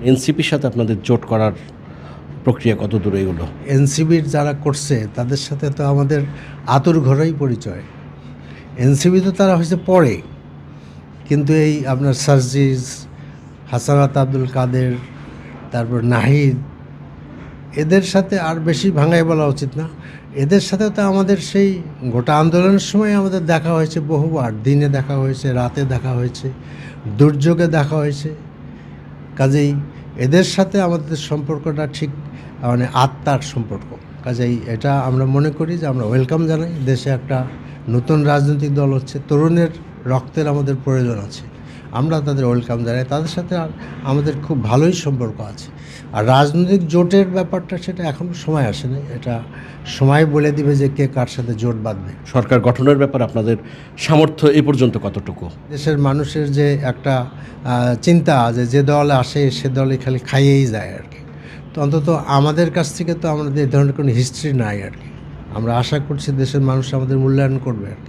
এনসিপির সাথে আপনাদের জোট করার প্রক্রিয়া কত দূর এগুলো? এনসিবির যারা করছে তাদের সাথে তো আমাদের আতুর ঘরেই পরিচয়। এনসিবি তো তারা হয়েছে পরে, কিন্তু এই আপনার সার্জিস, হাসানাত আব্দুল কাদের, তারপর নাহিদ, এদের সাথে আর বেশি ভাঙাই বলা উচিত না, এদের সাথে তো আমাদের সেই গোটা আন্দোলনের সময় আমাদের দেখা হয়েছে বহুবার। দিনে দেখা হয়েছে, রাতে দেখা হয়েছে, দুর্যোগে দেখা হয়েছে। কাজেই এদের সাথে আমাদের সম্পর্কটা ঠিক মানে আত্মার সম্পর্ক। কাজেই এটা আমরা মনে করি যে আমরা ওয়েলকাম জানাই। দেশে একটা নতুন রাজনৈতিক দল হচ্ছে, তরুণের রক্তের আমাদের প্রয়োজন আছে, আমরা তাদের ওয়েলকাম জানাই। তাদের সাথে আমাদের খুব ভালোই সম্পর্ক আছে। আর রাজনৈতিক জোটের ব্যাপারটা সেটা এখনও সময় আসেনি, এটা সময় বলে দিবে যে কে কার সাথে জোট বাঁধবে। সরকার গঠনের ব্যাপারে আপনাদের সামর্থ্য এই পর্যন্ত কতটুকু? দেশের মানুষের যে একটা চিন্তা যে দলে আসে সে দলে খালি খাইয়েই যায় আর কি। তো অন্তত আমাদের কাছ থেকে তো আমাদের এই ধরনের কোনো হিস্ট্রি নাই আর কি। আমরা আশা করছি দেশের মানুষ আমাদের মূল্যায়ন করবে আর কি।